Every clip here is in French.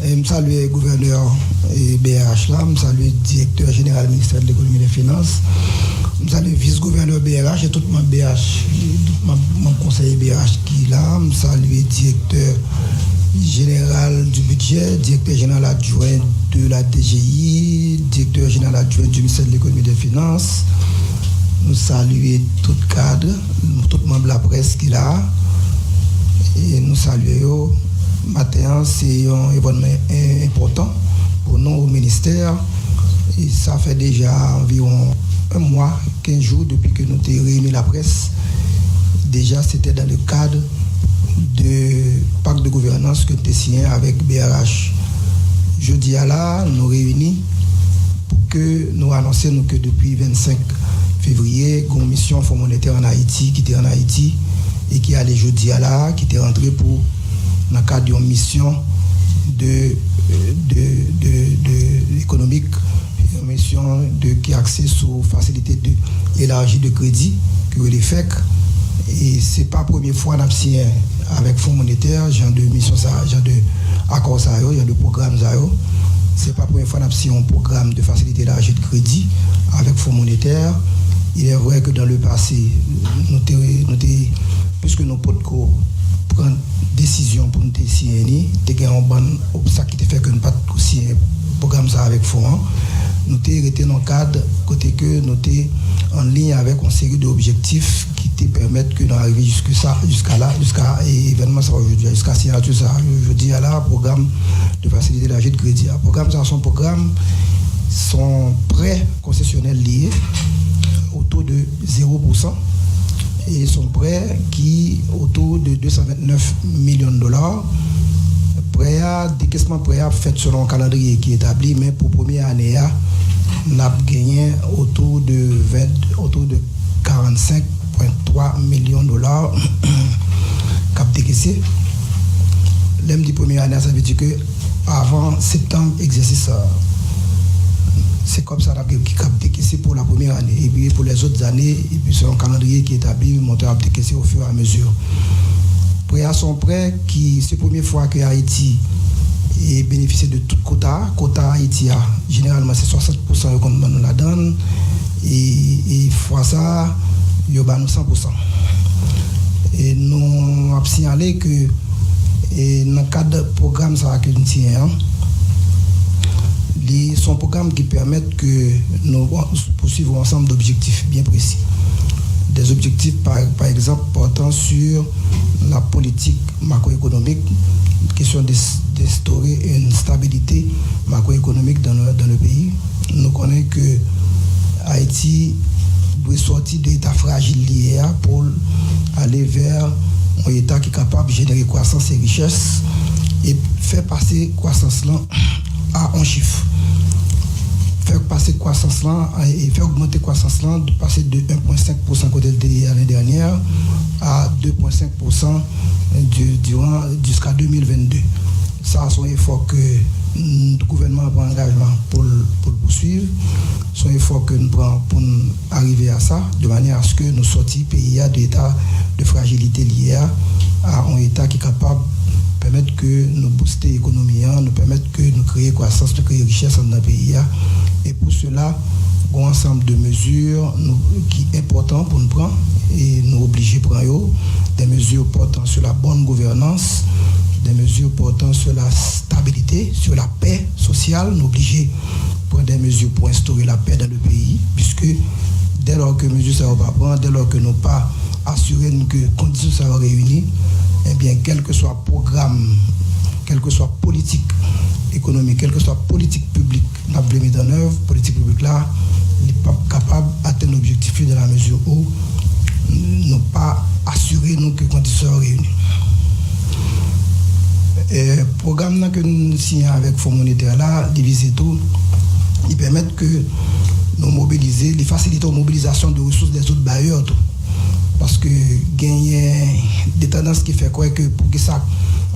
Je salue le gouverneur BRH là, je salue le directeur général du ministère de l'économie et des finances, je salue le vice-gouverneur BRH et tout le monde BRH, mon conseiller BRH qui est là, je salue le directeur général du budget, directeur général adjoint de la DGI, directeur général adjoint du ministère de l'économie et des finances. Nous saluons tout le cadre, tout le membre de la presse qui est là. Et nous saluons. Matin, c'est un événement important pour nous au ministère. Et ça fait déjà environ un mois, 15 jours depuis que nous avons réuni la presse. Déjà, c'était dans le cadre de pacte de gouvernance que nous avons signé avec BRH. Jeudi à là, nous réunis pour que nous annoncions que depuis 25 février, une mission Fonds monétaire en Haïti, qui était en Haïti et qui allait jeudi à là, qui était rentré pour dans le cadre d'une mission économique, une mission qui est axée sur facilité d'élargie de crédit que les FEC. Et ce n'est pas la première fois qu'on a signé avec Fonds monétaire, genre de mission, genre de accord, genre de programme. Ce n'est pas la première fois qu'on a signé un programme de facilité d'élargie de crédit avec Fonds monétaire. Il est vrai que dans le passé, puisque nos potes prendre décision pour nous signer, il y a un bon obstacle qui fait que nous ne pas signer programme ça avec fonds. Nous avons été dans le cadre côté que nous sommes en ligne avec une série d'objectifs qui te permettent que nous arrivions jusqu'à l'événement aujourd'hui, jusqu'à signature ça. Aujourd'hui, à la programme de facilité de l'achat de crédit. Le programme, ça, son programme, sont prêts concessionnels liés autour de 0%. Et son prêt qui autour de 229 millions de dollars. Décaissement prêt fait selon un calendrier qui est établi, mais pour la première année, on a gagné autour de 45,3 millions de dollars cap décaissé. L'année de première année, ça veut dire que avant septembre, exercice. C'est comme ça qui capte décaissé pour la première année. Et puis pour les autres années, et puis selon un calendrier qui est établi, le montant a décaissé au fur et à mesure. Prêt à son prêt, qui c'est la première fois que Haïti est bénéficié de tout quota. Quota Haïti, généralement, c'est 60% qu'on nous la donne. Et fois ça, il y a 100%. Et nous avons signalé que dans le cadre du programme ça que nous tiens, sont programmes qui permettent que nous poursuivons un ensemble d'objectifs bien précis. Des objectifs, par exemple, portant sur la politique macroéconomique, question d'instaurer une stabilité macroéconomique dans le pays. Nous connaissons que Haïti doit sortir de l'état fragile lié pour aller vers un état qui est capable de générer croissance et richesse et faire passer croissance là à un chiffre. Faire passer croissance là et faire augmenter croissance là, de passer de 1,5% côté de l'année dernière à 2,5% jusqu'à 2022. Ça, c'est un effort que le gouvernement prend engagement pour le poursuivre. C'est un effort que nous prenons pour arriver à ça, de manière à ce que nous sortions pays de l'état de fragilité lié à un état qui est capable de permettre que nous booster l'économie, nous permettre que nous créer croissance, nous créer richesse dans le pays. Et pour cela, un ensemble de mesures qui sont importantes pour nous prendre et nous obliger à prendre des mesures portant sur la bonne gouvernance, des mesures portant sur la stabilité, sur la paix sociale, nous obliger à prendre des mesures pour instaurer la paix dans le pays, puisque dès lors que mesures ça va prendre, dès lors que nous pas assurer que conditions ça va réunir, eh bien quel que soit programme, quelle que soit politique économique, quelle que soit politique publique, n'a pas mis en œuvre, politique publique là, n'est pas capable d'atteindre l'objectif de la mesure où nous pas assurer nous que conditions sont réunies. Le programme que nous signons avec le Fonds monétaire là, diviser tout, il permet que nous mobiliser, les faciliter la mobilisation de ressources des autres bailleurs. Tout. Parce que gagner des tendances qui fait quoi que pour que ça,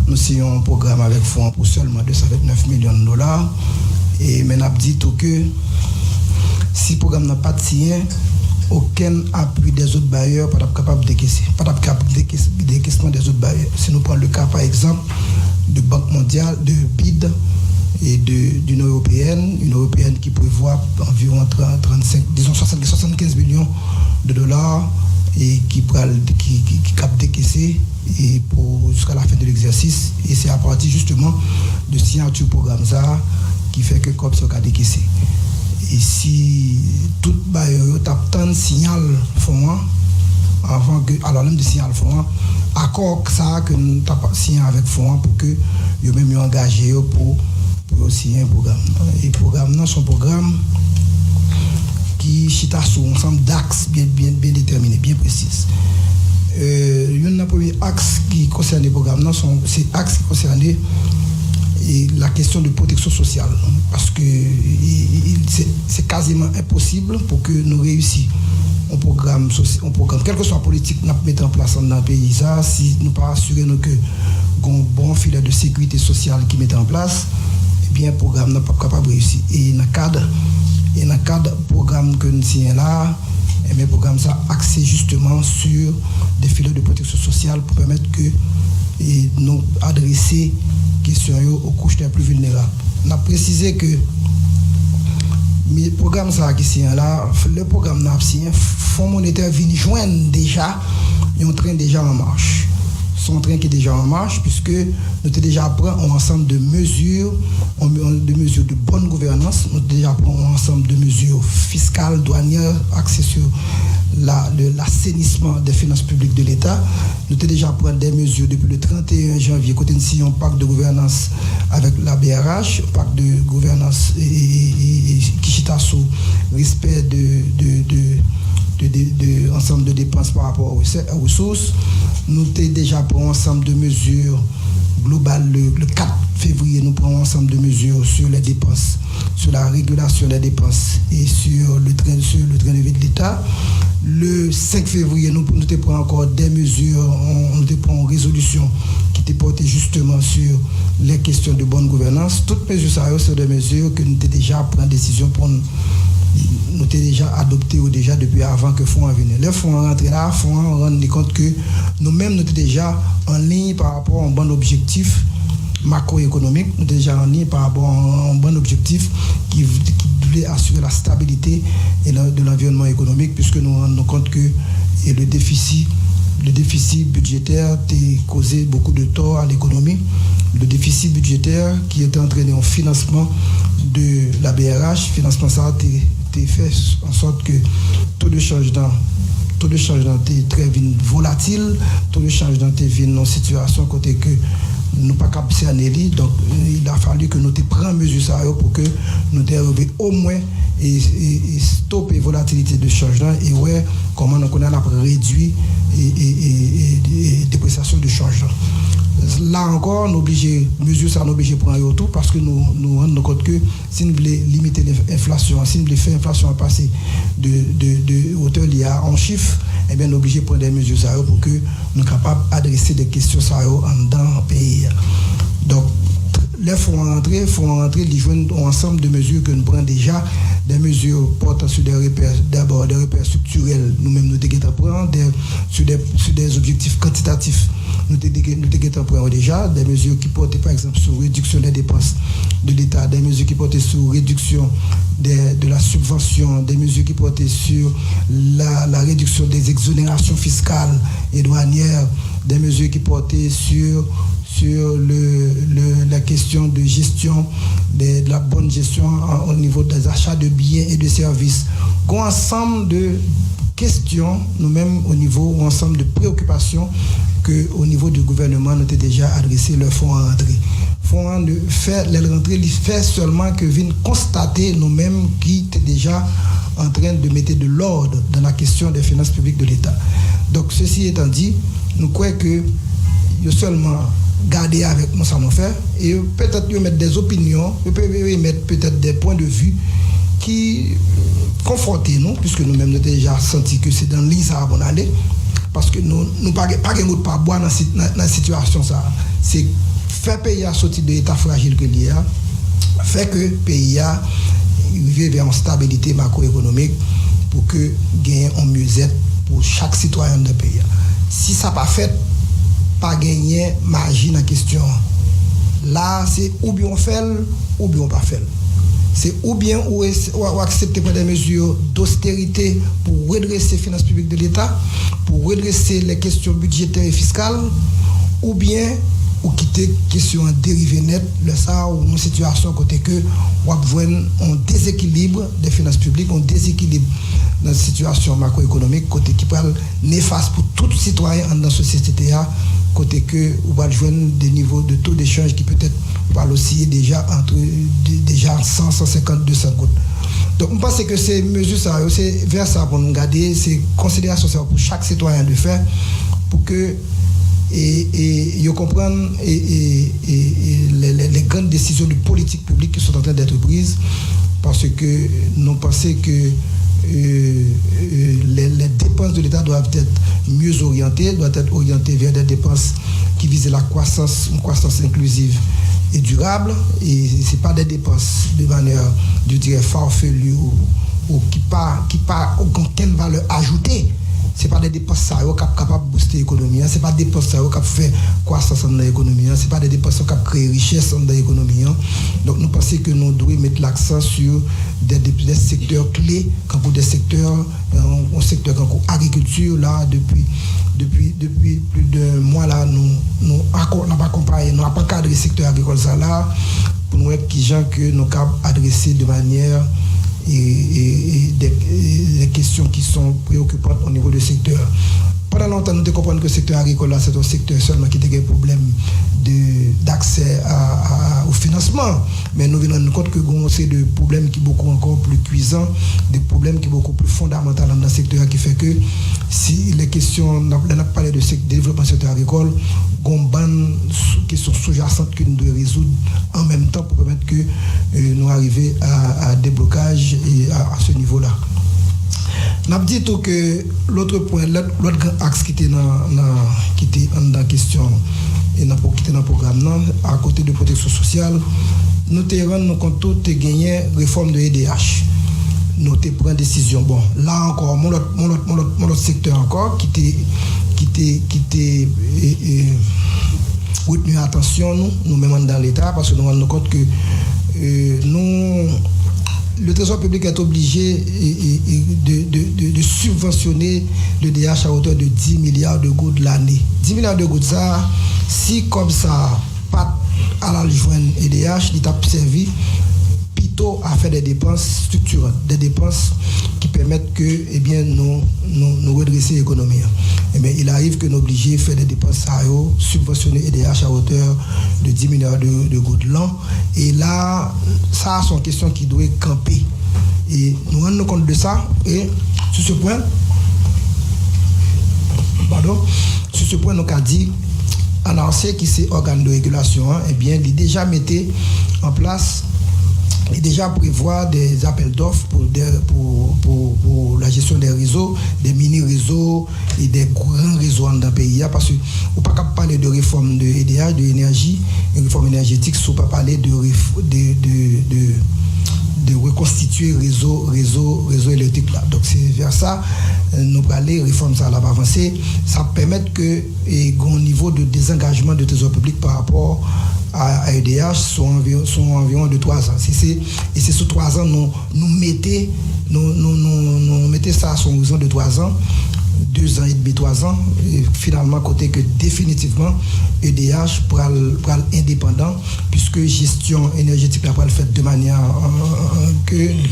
nous signons un programme avec le Fonds pour seulement 229 millions de dollars. Et maintenant, dit tout que si le programme n'a pas de signé, aucun appui des autres bailleurs n'est pas capable de décaisser. Pas capable de décaissement des autres bailleurs. Si nous prenons le cas, par exemple, de Banque mondiale, de BID, et de l'Union européenne, une européenne qui prévoit environ 75 millions de dollars et qui capte décaissé et jusqu'à la fin de l'exercice. Et c'est à partir justement de signature programme ça qui fait que COP sera décaissé. Et si tout bailleur tape tant de signal fond avant que alors même de signal fond accord ça que nous avons signé avec fond pour que yo même engagé pour signer un programme. Et programme non son programme qui chita sur un ensemble d'axes bien déterminés, bien précis. Un premier axe qui concerne les programmes, c'est axe qui concerne la question de protection sociale. Parce que c'est quasiment impossible pour que nous réussissions un programme, quelle que soit la politique que nous mettons en place dans le pays, ça, si nous ne pas assurer que un bon filet de sécurité sociale qui met en place, eh bien, le programme n'est pas capable de réussir. Et dans le cadre du programme que nous signons là, le programme ça axé justement sur des filets de protection sociale pour permettre que nous adresser questions aux couches les plus vulnérables. On a précisé que le programme ça qui signe là, le programme n'a signé, Fonds monétaire vient joindre déjà, il y a un train déjà en marche. Son train qui est déjà en marche, puisque nous avons déjà pris un ensemble de mesures de bonne gouvernance, nous avons déjà pris un ensemble de mesures fiscales, douanières, axées sur l'assainissement des finances publiques de l'État. Nous avons déjà pris des mesures depuis le 31 janvier, côté de un pacte de gouvernance avec la BRH, un pacte de gouvernance qui chita sur respect de ensemble de dépenses par rapport aux ressources. Nous avons déjà pris un ensemble de mesures globales. Le 4 février, nous prenons un ensemble de mesures sur les dépenses, sur la régulation des dépenses et sur le train de vie de l'État. Le 5 février, nous prenons encore des mesures, nous prenons une résolution qui était portée justement sur les questions de bonne gouvernance. Toutes mesures, ça sont des mesures que nous avons déjà pris décision pour nous avons déjà adopté déjà depuis avant que le fonds vienne. Le fonds rentré là, le fonds rend compte que nous-mêmes nous sommes déjà en ligne par rapport à un bon objectif macroéconomique, nous sommes déjà en ligne par rapport à un bon objectif qui voulait assurer la stabilité de l'environnement économique, puisque nous rendons compte que le déficit budgétaire a causé beaucoup de tort à l'économie. Le déficit budgétaire qui était entraîné en financement de la BRH, financement ça a été fait en sorte que taux de change est très volatile, taux de change est dans une situation côté que nous pas capable de donc il a fallu que nous prenions mesure ça pour que nous arrivions au moins et stopper la volatilité de changement et ouais comment on a réduit et dépréciation de changement. Là encore, nous obligés mesure ça nous obligés prendre tout parce que nous rendons compte que si nous voulons limiter l'inflation, si nous voulons faire l'inflation passer de hauteur liée en chiffres, eh bien nous obligés prendre des mesures ça pour que nous capables d'adresser des questions ça dans le pays. Donc les fonds rentrer, ils joignent un ensemble de mesures que nous prenons déjà, des mesures portant sur des repères, d'abord des repères structurels, nous-mêmes nous devons sur des objectifs quantitatifs, nous devons déjà, des mesures qui portent par exemple sur réduction des dépenses de l'État, des mesures qui portent sur réduction de la subvention, des mesures qui portent sur la réduction des exonérations fiscales et douanières, des mesures qui portent sur la question de gestion, de la bonne gestion au niveau des achats de biens et de services. Un ensemble de questions, nous-mêmes au niveau, un ensemble de préoccupations qu'au niveau du gouvernement, nous avons déjà adressé le fonds à rentrer. Fonds de faire les rentrées, il fait seulement que viennent constater nous-mêmes qui étaient déjà en train de mettre de l'ordre dans la question des finances publiques de l'État. Donc, ceci étant dit, nous croyons que il y a seulement garder avec nous ça nous fait et peut-être mettre des opinions, mettre peut-être des points de vue qui confrontent nous, puisque nous-mêmes nous avons déjà senti que c'est dans l'île ça va aller, parce que nous pas pas boire dans la situation ça. C'est faire pays à sortir de l'état fragile que l'IA, fait que pays a vive vers une stabilité macroéconomique pour que gagne un mieux-être pour chaque citoyen de pays. Si ça pas fait pas gagner magie dans la question. Là, c'est ou bien on fait, ou bien on pas fait. C'est ou bien on accepter des mesures d'austérité pour redresser les finances publiques de l'État, pour redresser les questions budgétaires et fiscales, ou bien ou quitter question en dérivé net, le ça ou une situation côté que on voit un déséquilibre des finances publiques, un déséquilibre dans la situation macroéconomique côté qui parle néfaste pour tout citoyen dans cette société côté que on va joindre des niveaux de taux d'échange qui peut-être parle aussi déjà entre déjà 100 150 200 gouttes. Donc on pense que ces mesures ça c'est vers ça pour nous garder, c'est considération pour chaque citoyen de faire pour que et comprendre les grandes décisions de politique publique qui sont en train d'être prises parce que nous pensons que les dépenses de l'État doivent être mieux orientées, doivent être orientées vers des dépenses qui visent la croissance, une croissance inclusive et durable, et ce n'est pas des dépenses de manière, je dirais, farfelue ou qui pas aucune valeur ajoutée. Ce n'est pas des dépenses qui sont capables de booster l'économie, ce n'est pas des dépenses qui sont capables de faire croissance dans l'économie, ce n'est pas des dépenses qui sont capables de créer richesse dans l'économie. Donc nous pensons que nous devons mettre l'accent sur des secteurs clés, comme pour des secteurs, un secteur comme l'agriculture, là, depuis plus d'un mois, là, nous n'avons pas accompagné, nous n'avons pas cadré le secteur agricole ça, là, pour nous être qui gens que nous avons adressé de manière et des questions qui sont préoccupantes au niveau du secteur. Pendant longtemps, nous devons comprendre que le secteur agricole, là, c'est un secteur seulement qui a des problèmes d'accès au financement. Mais nous nous rendons compte que c'est des problèmes qui sont beaucoup encore plus cuisants, des problèmes qui sont beaucoup plus fondamentaux dans le secteur, qui fait que si les questions, on a parlé de développement du secteur agricole, une question sous-jacente que nous devons résoudre en même temps pour permettre que nous arrivions à déblocage et à ce niveau-là. Nous avons dit que l'autre point, l'autre axe qui était dans la question et dans le programme, à côté de protection sociale, nous avons rendu compte que nous avons gagné réforme de EDH. Nous avons pris une décision. Bon, là encore, mon autre secteur encore qui était retenu attention, nous même dans l'État, parce que nous nous rendons compte que le Trésor public est obligé de subventionner le DH à hauteur de 10 milliards de gouttes l'année. 10 milliards de gouttes, ça, si comme ça, pas à la joindre EDH, il t'a servi plutôt à faire des dépenses structurantes, des dépenses qui permettent que, eh bien, nous redresser l'économie. Eh bien, il arrive que nous obligés de faire des dépenses à subventionner EDH à hauteur de 10 milliards de gouttes l'an. Et là, ça, sont questions qui doivent camper. Et nous rendons compte de ça. Et sur ce point, nous avons dit, annoncé qui c'est organe de régulation, eh bien, il déjà mettait en place et déjà prévoir des appels d'offres pour la gestion des réseaux, des mini-réseaux et des grands réseaux dans le pays. Parce que on ne peut pas parler de réforme de EDH, de énergie, une réforme énergétique, si on ne peut pas parler de reconstituer réseau électrique là. Donc c'est vers ça, nous allons réformer ça là pour avancer. Ça permet que au niveau de désengagement de trésor public par rapport à EDH sont environ de 3 ans. Et c'est sur 3 ans nous mettons ça à son horizon de 3 ans, 2 ans et demi, 3 ans, et finalement côté que définitivement EDH pour indépendant, puisque gestion énergétique là pour le faire de manière que il n'y a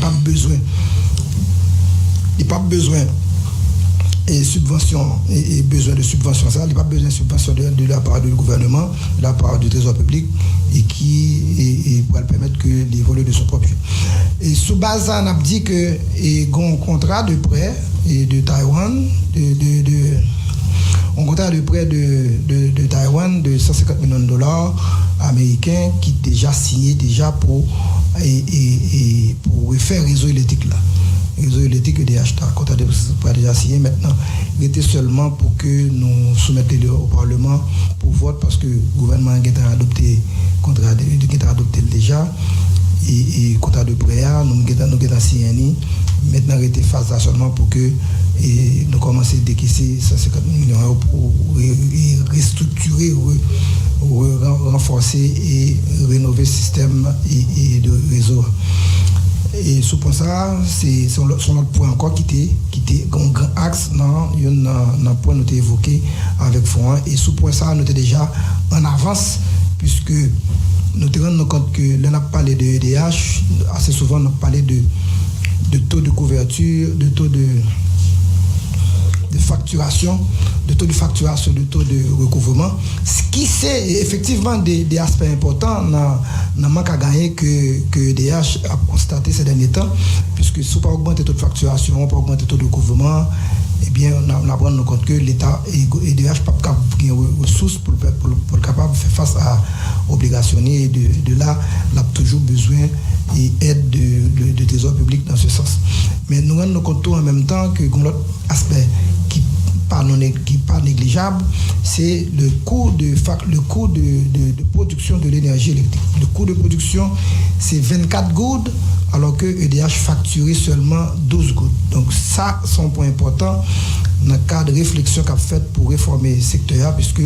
pas besoin et subvention et besoin de subvention ça, il n'y a pas besoin de subvention de la part du gouvernement, de la part du trésor public et qui pour permettre que les volets de son propre. Et sous base ça, on a dit que un contrat de prêt et de Taïwan un contrat de prêt de Taïwan de 150 millions de dollars américains qui est déjà signé pour refaire réseau électrique là. Réseau électrique EDH, contrat de prêt déjà signé maintenant. Il était seulement pour que nous soumettions au Parlement pour vote parce que le gouvernement a adopté contrat déjà et contrat de prêt nous avons signé. Maintenant, il était phase seulement pour que nous commencions à décaisser 150 millions d'euros pour restructurer renforcer et rénover le système et de réseau. Et sous point ça, c'est son autre point encore qui était un grand axe dans un point nous évoqué avec Fouan. Et sous point ça, nous était déjà en avance, puisque nous te rendons compte que l'on a parlé de EDH, assez souvent on a parlé de taux de couverture, de taux de facturation, de taux de recouvrement, ce qui c'est effectivement des aspects importants dans manque à gagner que EDH a constaté ces derniers temps, puisque si on peut augmenter le taux de facturation, on peut augmenter le taux de recouvrement, eh bien on a rendu compte que l'État et EDH pas capable de ressources pour capable de faire face à obligations, et de là, on a toujours besoin et aide de trésor public dans ce sens. Mais nous rendons compte en même temps que l'autre aspect qui pas négligeable, c'est le coût de production de l'énergie électrique. Le coût de production, c'est 24 gouttes, alors que EDH facturait seulement 12 gouttes. Donc ça, c'est un point important dans le cadre de réflexion qu'a fait pour réformer le secteur, puisque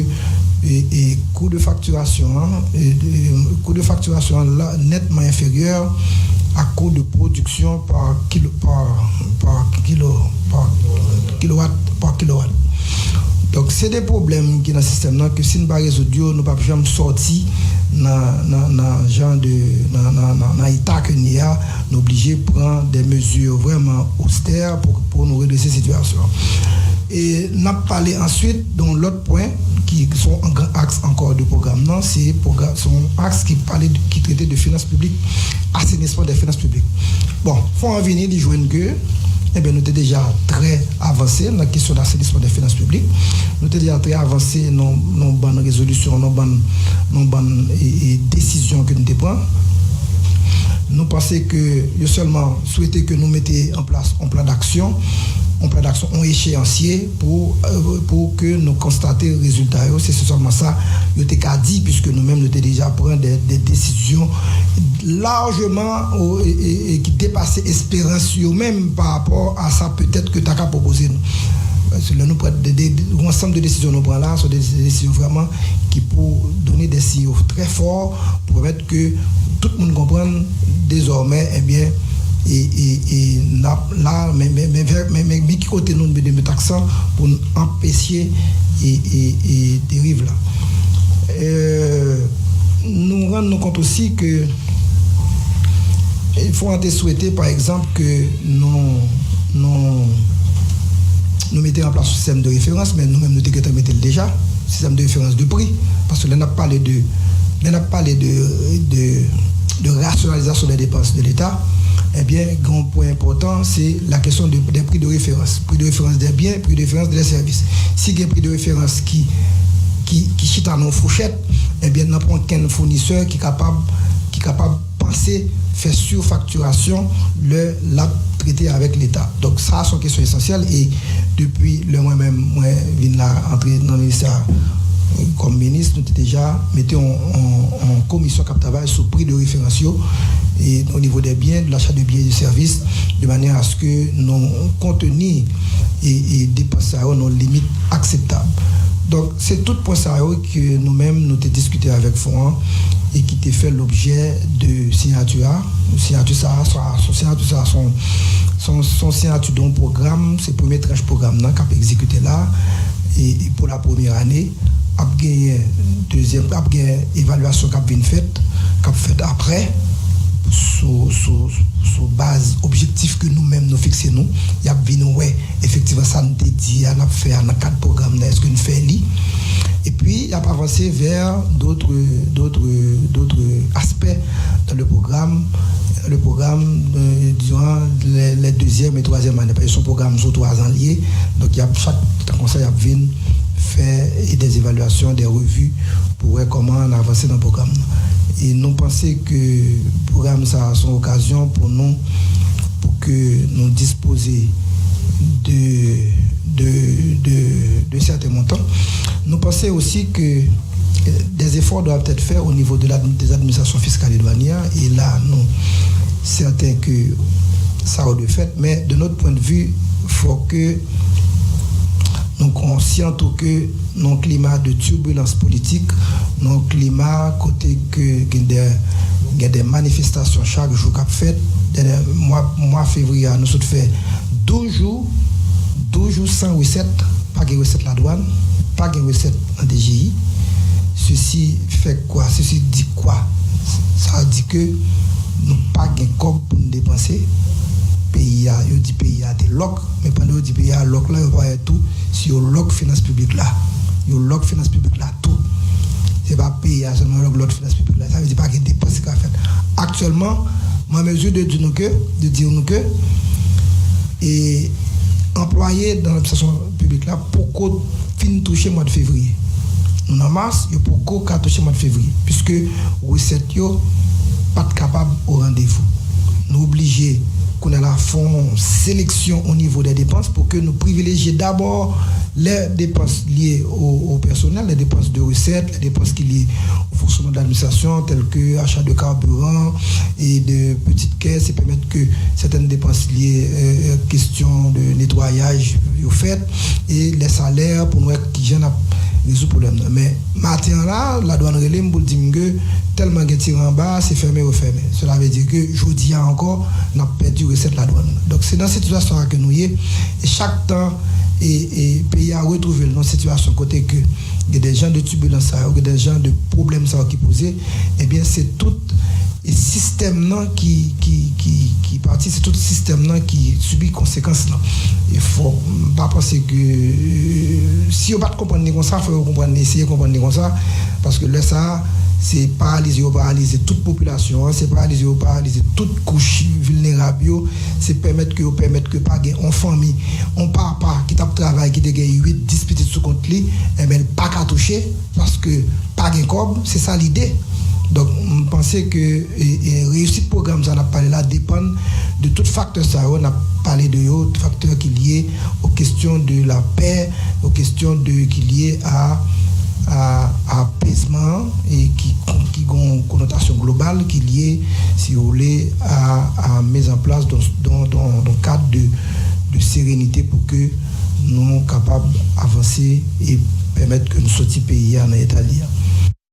et coût de facturation là, nettement inférieur à coût de production par kilowatt. Donc c'est des problèmes qui dans le système là, que si nous ne résoudons, nous ne pouvons jamais sortir dans genre de dans l'état que nous avons, nous obligés de prendre des mesures vraiment austères pour nous redresser cette situation. Et nous avons parlé ensuite dans l'autre point qui sont un grand axe encore du programme, non, c'est un axe qui traitait de finances publiques, assainissement des finances publiques. Bon, il faut en venir d'y joindre que nous sommes déjà très avancés dans la question d'assainissement des finances publiques. Nous sommes déjà très avancés dans nos bonnes résolutions, nos bonnes décisions que nous prenons. Nous pensons que nous seulement souhaiter que nous mettions en place un plan d'action, un échéancier pour que nous constations les résultats. C'est seulement ça, nous avons dit, puisque nous-mêmes nous avons déjà pris des décisions largement qui dépassaient l'espérance même par rapport à ça peut-être que tu as proposé nous. L'ensemble de décisions que nous prenons là sont des décisions vraiment qui pour donner des signaux très forts pour permettre que tout le monde comprenne désormais, eh bien, et là, mais qui côté nous de mettre accent pour empêcher et dérive là. Nous rendons compte aussi que il faut souhaiter par exemple que nous mettions en place un système de référence, mais nous-mêmes nous mettons déjà système de référence de prix, parce que là on a parlé de rationalisation des dépenses de l'État. Eh bien, grand point important, c'est la question des prix de référence. Prix de référence des biens, prix de référence des services. Si il y a un prix de référence qui chute en fourchette, eh bien, nous prenons qu'un fournisseur qui est capable de penser, faire surfacturation, la traiter avec l'État. Donc, ça, c'est une question essentielle. Et depuis le moi-même, je viens entrer dans le ministère comme ministre, nous avons déjà mis en commission qui travaille sur le prix de référence et au niveau des biens, de l'achat de biens et de services, de manière à ce que nos contenus et dépenses nos limites acceptables. Donc, c'est tout point ça que nous-mêmes nous avons discuté avec Fouan et qui a fait l'objet de signature. Son signature d'un programme, c'est le premier tranche programme qui a exécuté là, et pour la première année. Après deuxième évaluation qui a été faite après sur base objectif que nous-mêmes nous fixons nous, il y a bien effectivement ça nous dit à fait dans quatre programmes est-ce que nous faisons et puis il a avancé vers d'autres aspects dans le programme durant les deuxième et troisième années parce que son programme sont 3 ans liés, donc il y a chaque conseil a venu faire des évaluations, des revues pour voir comment on a avancé dans le programme. Et nous pensons que le programme, ça a son occasion pour nous, pour que nous disposions de certains montants. Nous pensons aussi que des efforts doivent être faits au niveau des administrations fiscales et douanières. Et là, nous, certains que ça a été fait, mais de notre point de vue, il faut que nous conscients que dans climat de turbulence politique, dans climat côté que il y a des manifestations chaque jour qu'a fait, mois février nous avons fait 12 jours sans recette, pas de recette la douane, pas de recette en DGI. Ceci fait quoi? Ceci dit quoi? Ça dit que nous pas de corps pour nous dépenser. Pays a, yo dit pays a des loc, mais pendant dit pays a loc là, on va tout si on loc finance publique là. Yo loc finance publique là tout. C'est pas pays a seulement loc finance publique là. Ça veut dire pas qu'il y a des dépenses qu'a fait. Actuellement, ma mesure de dire nous que et employés dans l'administration publique là pour qu'on finisse toucher mois de février. Nous en mars, il pour qu'on toucher mois de février puisque recette yo pas capable au rendez-vous. Nous obligés qu'on a la fond sélection au niveau des dépenses pour que nous privilégions d'abord les dépenses liées au personnel, les dépenses de recettes, les dépenses qui liées au fonctionnement de l'administration, telles que achat de carburant et de petites caisses, et permettre que certaines dépenses liées question de nettoyage soient faites, et les salaires pour nous qui gênent résoudre le problème. Mais matin là, la douane relève pour dire que tellement qu'il tire en bas, c'est fermé ou refermé. Cela veut dire que jeudi encore, on a perdu recette de la douane. Donc c'est dans cette situation que nous y est. Et chaque temps, et pays a retrouvé dans cette situation côté que il y a des gens de turbulence, il y a des gens de problèmes qui posent, eh bien c'est tout et système qui partit, c'est tout le système qui subit conséquences là. Il faut pas penser que si on pas comprendre comme ça, il faut comprendre, essayer de comprendre comme ça, parce que là ça c'est paralyser toute population, c'est paralyser toute couche vulnérable, c'est permettre que pas en famille, on part pas qui tape travail qui gagne 8 10 petites sous compte lui, et ben pas qu'à toucher parce que pas gain cob, c'est ça l'idée. Donc, on pensait que réussite programme, ça n'a parlé là, dépend de tout facteur. Ça, on a parlé de facteurs qui sont liés aux questions de la paix, aux questions qui sont liées à apaisement et qui ont une connotation globale, qui est liée, si vous voulez, à mise en place dans le cadre de sérénité pour que nous soyons capables d'avancer et permettre que nous sortions pays en Italie.